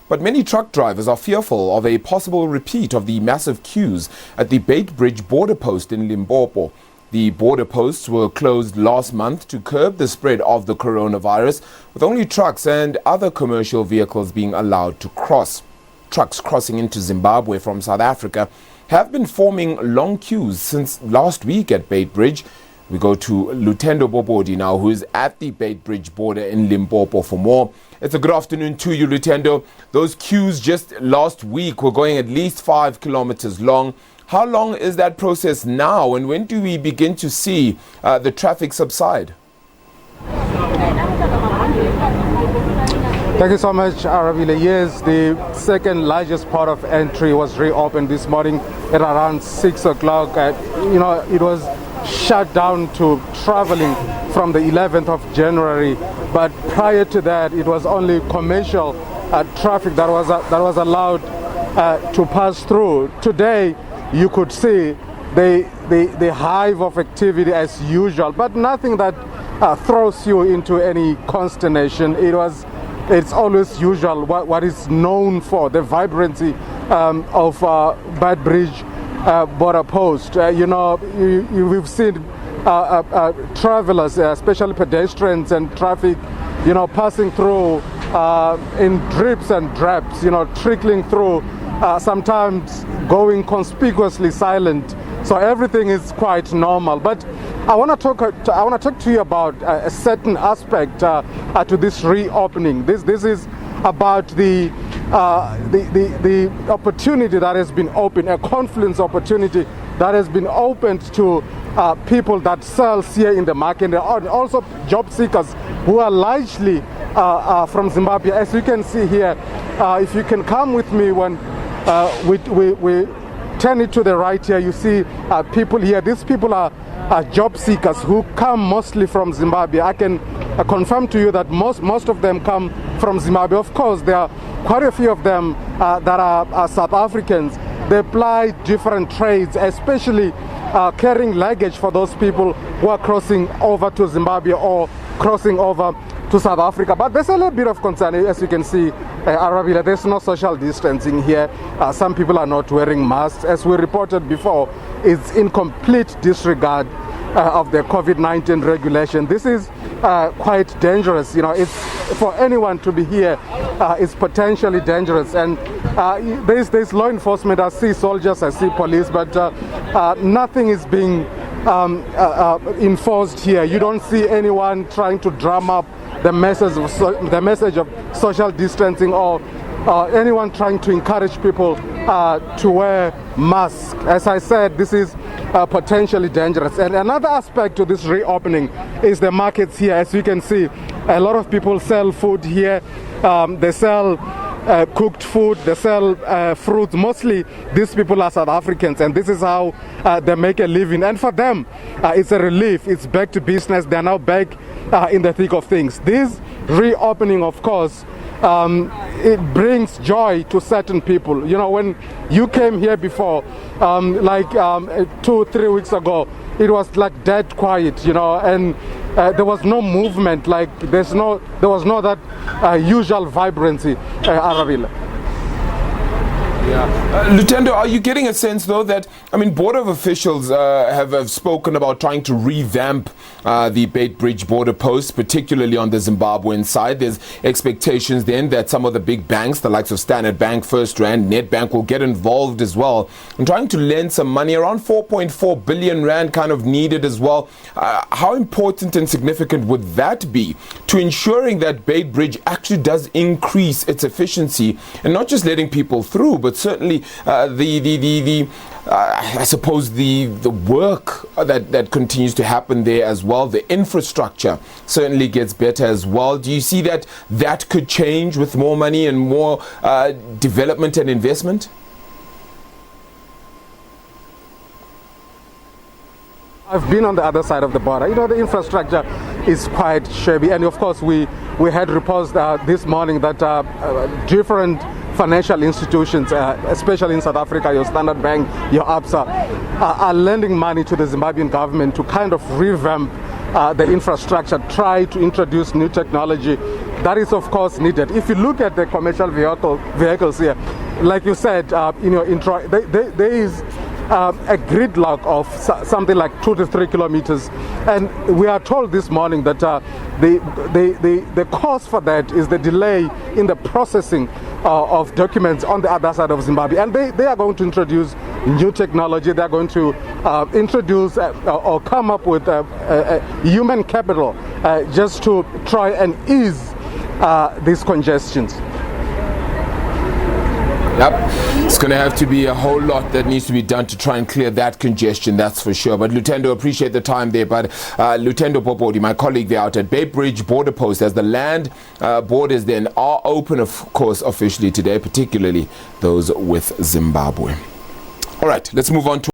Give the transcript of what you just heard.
But many truck drivers are fearful of a possible repeat of the massive queues at the Beitbridge Border post in Limpopo. The border posts were closed last month to curb the spread of the coronavirus, with only trucks and other commercial vehicles being allowed to cross. Trucks crossing into Zimbabwe from South Africa have been forming long queues since last week at Beitbridge. We go to Lutendo Bobodi now, who is at the Beitbridge Border in Limpopo for more. It's a good afternoon to you, Lutendo. Those queues just last week were going at least 5 kilometers long. How long is that process now, and when do we begin to see the traffic subside? Thank you so much, Aravile. Yes, the second largest port of entry was reopened this morning at around 6 o'clock. It was shut down to traveling from the 11th of January, but prior to that, it was only commercial traffic that was allowed to pass through. Today, you could see the hive of activity as usual, but nothing that throws you into any consternation. It's always usual, what is known for, the vibrancy of Beitbridge Border post. We've seen travelers, especially pedestrians and traffic, passing through in drips and drabs, trickling through, sometimes going conspicuously silent. So everything is quite normal. But I want to talk to you about a certain aspect to this reopening. This is about the opportunity that has been opened, a confluence opportunity that has been opened to people that sell here in the market, and also job seekers who are largely from Zimbabwe. As you can see here, if you can come with me when we turn it to the right here, you see people here. These people are job seekers who come mostly from Zimbabwe. I can confirm to you that most of them come from Zimbabwe. Of course, there are quite a few of them that are South Africans. They apply different trades, especially carrying luggage for those people who are crossing over to Zimbabwe or crossing over to South Africa. But there's a little bit of concern, as you can see, Aravila, there's no social distancing here. Some people are not wearing masks. As we reported before, it's in complete disregard of the COVID-19 regulation. This is quite dangerous. It's for anyone to be here. It's potentially dangerous. And there's law enforcement. I see soldiers, I see police, but nothing is being enforced here. You don't see anyone trying to drum up the message of social distancing or anyone trying to encourage people to wear masks. As I said, this is potentially dangerous. And another aspect to this reopening is the markets here. As you can see, a lot of people sell food here. They sell cooked food, they sell fruits. Mostly these people are South Africans, and this is how they make a living. And for them, it's a relief. It's back to business. They're now back in the thick of things. This reopening, of course, it brings joy to certain people. When you came here before, 2-3 weeks ago, it was like dead quiet, and there was no movement. There was no that usual vibrancy, Aravila. Yeah. Lutendo, are you getting a sense, though, that, border officials have spoken about trying to revamp the Beitbridge border post, particularly on the Zimbabwean side? There's expectations then that some of the big banks, the likes of Standard Bank, First Rand, Nedbank, will get involved as well in trying to lend some money, around 4.4 billion Rand kind of needed as well. How important and significant would that be to ensuring that Beitbridge actually does increase its efficiency and not just letting people through, but certainly I suppose the work that continues to happen there as well, the infrastructure certainly gets better as well. Do you see that could change with more money and more development and investment? I've been on the other side of the border. The infrastructure is quite shabby, and of course we had reports this morning that different financial institutions, especially in South Africa, your Standard Bank, your ABSA, are lending money to the Zimbabwean government to kind of revamp the infrastructure, try to introduce new technology. that is of course needed. If you look at the commercial vehicles here, like you said in your intro, there is a gridlock of something like 2 to 3 kilometers, and we are told this morning that the cause for that is the delay in the processing of documents on the other side of Zimbabwe. And they are going to introduce new technology. They are going to introduce or come up with human capital just to try and ease these congestions. Yep, it's going to have to be a whole lot that needs to be done to try and clear that congestion, that's for sure. But Lutendo, appreciate the time there. But Lutendo Bobodi, my colleague there out at Beitbridge Border Post, as the land borders then are open, of course, officially today, particularly those with Zimbabwe. All right, let's move on to